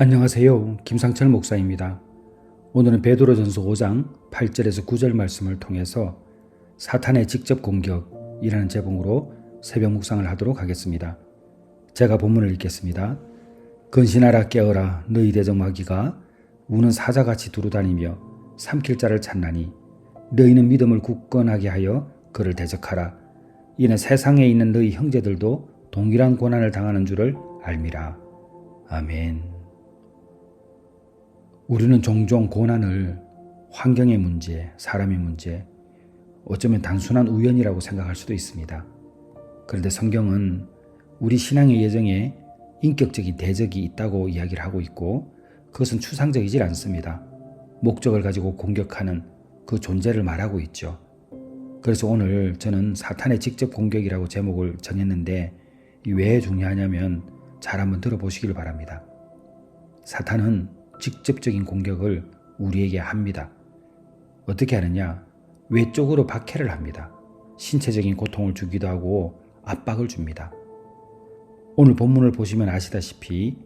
안녕하세요. 김상철 목사입니다. 오늘은 베드로전서 5장 8절에서 9절 말씀을 통해서 사탄의 직접 공격이라는 제목으로 새벽 묵상을 하도록 하겠습니다. 제가 본문을 읽겠습니다. 근신하라 깨어라 너희 대적 마귀가 우는 사자같이 두루다니며 삼킬 자를 찾나니 너희는 믿음을 굳건하게 하여 그를 대적하라. 이는 세상에 있는 너희 형제들도 동일한 고난을 당하는 줄을 알미라. 아멘. 우리는 종종 고난을 환경의 문제, 사람의 문제, 어쩌면 단순한 우연이라고 생각할 수도 있습니다. 그런데 성경은 우리 신앙의 여정에 인격적인 대적이 있다고 이야기를 하고 있고 그것은 추상적이질 않습니다. 목적을 가지고 공격하는 그 존재를 말하고 있죠. 그래서 오늘 저는 사탄의 직접 공격이라고 제목을 정했는데 왜 중요하냐면 잘 한번 들어보시길 바랍니다. 사탄은 직접적인 공격을 우리에게 합니다. 어떻게 하느냐? 외적으로 박해를 합니다. 신체적인 고통을 주기도 하고 압박을 줍니다. 오늘 본문을 보시면 아시다시피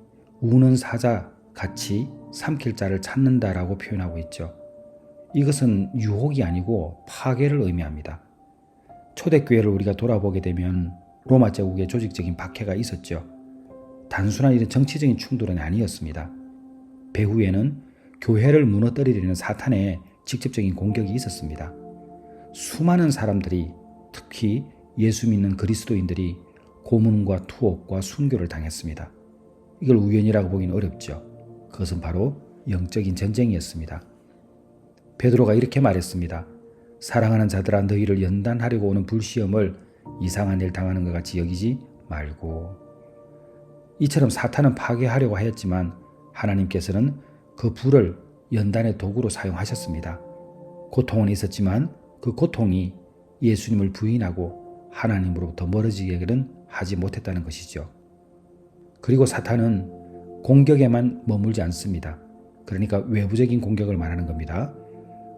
우는 사자같이 삼킬 자를 찾는다라고 표현하고 있죠. 이것은 유혹이 아니고 파괴를 의미합니다. 초대교회를 우리가 돌아보게 되면 로마 제국의 조직적인 박해가 있었죠. 단순한 이런 정치적인 충돌은 아니었습니다. 배후에는 교회를 무너뜨리려는 사탄의 직접적인 공격이 있었습니다. 수많은 사람들이 특히 예수 믿는 그리스도인들이 고문과 투옥과 순교를 당했습니다. 이걸 우연이라고 보기는 어렵죠. 그것은 바로 영적인 전쟁이었습니다. 베드로가 이렇게 말했습니다. 사랑하는 자들아 너희를 연단하려고 오는 불시험을 이상한 일 당하는 것 같이 여기지 말고. 이처럼 사탄은 파괴하려고 하였지만 하나님께서는 그 불을 연단의 도구로 사용하셨습니다. 고통은 있었지만 그 고통이 예수님을 부인하고 하나님으로부터 멀어지게는 하지 못했다는 것이죠. 그리고 사탄은 공격에만 머물지 않습니다. 그러니까 외부적인 공격을 말하는 겁니다.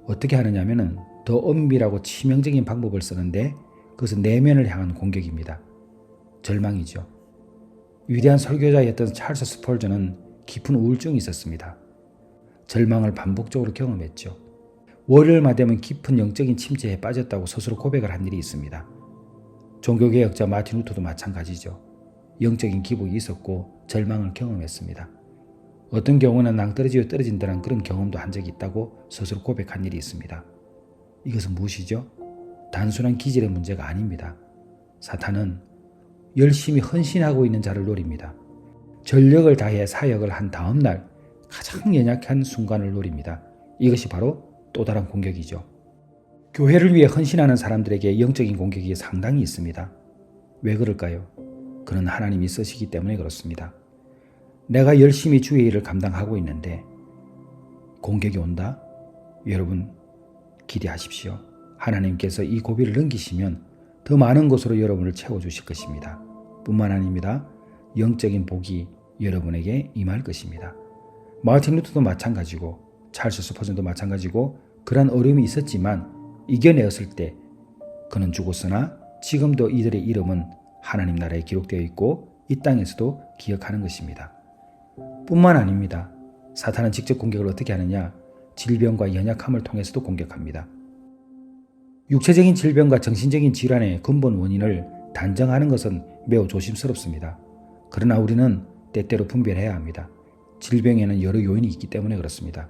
어떻게 하느냐면 더 엄밀하고 치명적인 방법을 쓰는데 그것은 내면을 향한 공격입니다. 절망이죠. 위대한 설교자였던 찰스 스펄전은 깊은 우울증이 있었습니다. 절망을 반복적으로 경험했죠. 월요일만 되면 깊은 영적인 침체에 빠졌다고 스스로 고백을 한 일이 있습니다. 종교개혁자 마틴 루터도 마찬가지죠. 영적인 기복이 있었고 절망을 경험했습니다. 어떤 경우는 낭떠러지에 떨어진다는 그런 경험도 한 적이 있다고 스스로 고백한 일이 있습니다. 이것은 무엇이죠? 단순한 기질의 문제가 아닙니다. 사탄은 열심히 헌신하고 있는 자를 노립니다. 전력을 다해 사역을 한 다음 날 가장 연약한 순간을 노립니다. 이것이 바로 또 다른 공격이죠. 교회를 위해 헌신하는 사람들에게 영적인 공격이 상당히 있습니다. 왜 그럴까요? 그는 하나님이 쓰시기 때문에 그렇습니다. 내가 열심히 주의 일을 감당하고 있는데 공격이 온다? 여러분 기대하십시오. 하나님께서 이 고비를 넘기시면 더 많은 것으로 여러분을 채워주실 것입니다. 뿐만 아닙니다. 영적인 복이 여러분에게 임할 것입니다. 마틴 루터도 마찬가지고 찰스 스퍼전도 마찬가지고 그러한 어려움이 있었지만 이겨내었을 때 그는 죽었으나 지금도 이들의 이름은 하나님 나라에 기록되어 있고 이 땅에서도 기억하는 것입니다. 뿐만 아닙니다. 사탄은 직접 공격을 어떻게 하느냐? 질병과 연약함을 통해서도 공격합니다. 육체적인 질병과 정신적인 질환의 근본 원인을 단정하는 것은 매우 조심스럽습니다. 그러나 우리는 때때로 분별해야 합니다. 질병에는 여러 요인이 있기 때문에 그렇습니다.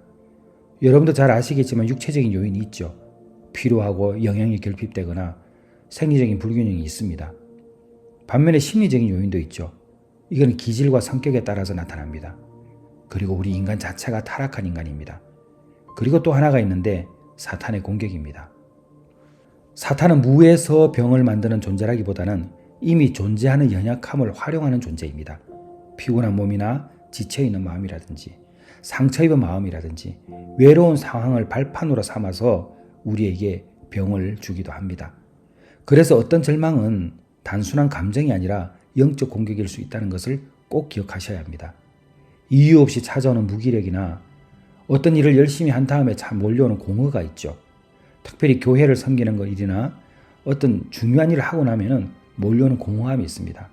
여러분도 잘 아시겠지만 육체적인 요인이 있죠. 피로하고 영양이 결핍되거나 생리적인 불균형이 있습니다. 반면에 심리적인 요인도 있죠. 이건 기질과 성격에 따라서 나타납니다. 그리고 우리 인간 자체가 타락한 인간입니다. 그리고 또 하나가 있는데 사탄의 공격입니다. 사탄은 무에서 병을 만드는 존재라기보다는 이미 존재하는 연약함을 활용하는 존재입니다. 피곤한 몸이나 지쳐있는 마음이라든지 상처 입은 마음이라든지 외로운 상황을 발판으로 삼아서 우리에게 병을 주기도 합니다. 그래서 어떤 절망은 단순한 감정이 아니라 영적 공격일 수 있다는 것을 꼭 기억하셔야 합니다. 이유 없이 찾아오는 무기력이나 어떤 일을 열심히 한 다음에 참 몰려오는 공허가 있죠. 특별히 교회를 섬기는 일이나 어떤 중요한 일을 하고 나면은 몰려오는 공허함이 있습니다.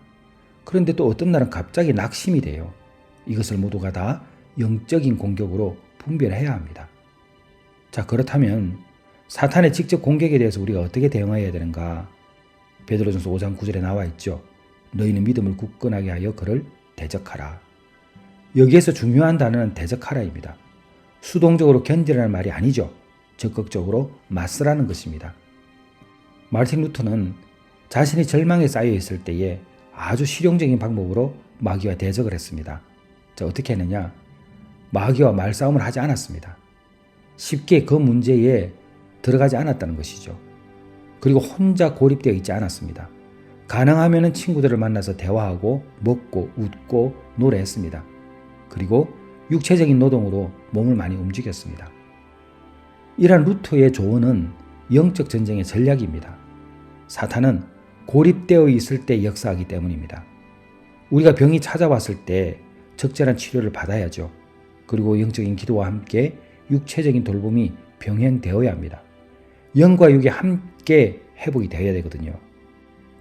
그런데 또 어떤 날은 갑자기 낙심이 돼요. 이것을 모두가 다 영적인 공격으로 분별해야 합니다. 자, 그렇다면 사탄의 직접 공격에 대해서 우리가 어떻게 대응해야 되는가? 베드로전서 5장 9절에 나와 있죠. 너희는 믿음을 굳건하게 하여 그를 대적하라. 여기에서 중요한 단어는 대적하라입니다. 수동적으로 견디라는 말이 아니죠. 적극적으로 맞서라는 것입니다. 마르틴 루터는 자신이 절망에 쌓여 있을 때에 아주 실용적인 방법으로 마귀와 대적을 했습니다. 자, 어떻게 했느냐? 마귀와 말싸움을 하지 않았습니다. 쉽게 그 문제에 들어가지 않았다는 것이죠. 그리고 혼자 고립되어 있지 않았습니다. 가능하면 친구들을 만나서 대화하고 먹고 웃고 노래했습니다. 그리고 육체적인 노동으로 몸을 많이 움직였습니다. 이러한 루터의 조언은 영적 전쟁의 전략입니다. 사탄은 고립되어 있을 때 역사하기 때문입니다. 우리가 병이 찾아왔을 때 적절한 치료를 받아야죠. 그리고 영적인 기도와 함께 육체적인 돌봄이 병행되어야 합니다. 영과 육이 함께 회복이 되어야 되거든요.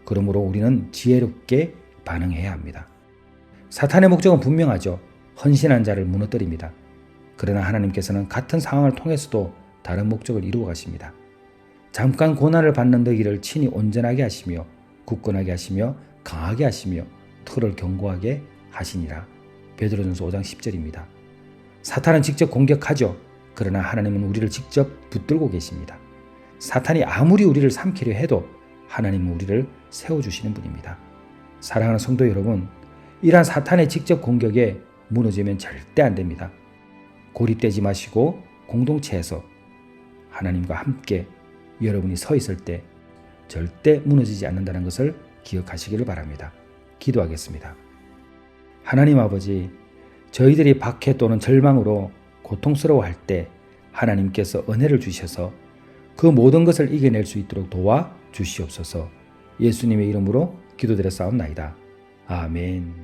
그러므로 우리는 지혜롭게 반응해야 합니다. 사탄의 목적은 분명하죠. 헌신한 자를 무너뜨립니다. 그러나 하나님께서는 같은 상황을 통해서도 다른 목적을 이루어 가십니다. 잠깐 고난을 받는 너희를 친히 온전하게 하시며 굳건하게 하시며 강하게 하시며 털을 견고하게 하시니라. 베드로전서 5장 10절입니다. 사탄은 직접 공격하죠. 그러나 하나님은 우리를 직접 붙들고 계십니다. 사탄이 아무리 우리를 삼키려 해도 하나님은 우리를 세워주시는 분입니다. 사랑하는 성도 여러분, 이러한 사탄의 직접 공격에 무너지면 절대 안 됩니다. 고립되지 마시고 공동체에서 하나님과 함께 여러분이 서 있을 때 절대 무너지지 않는다는 것을 기억하시기를 바랍니다. 기도하겠습니다. 하나님 아버지, 저희들이 박해 또는 절망으로 고통스러워할 때 하나님께서 은혜를 주셔서 그 모든 것을 이겨낼 수 있도록 도와 주시옵소서. 예수님의 이름으로 기도드렸사옵나이다. 아멘.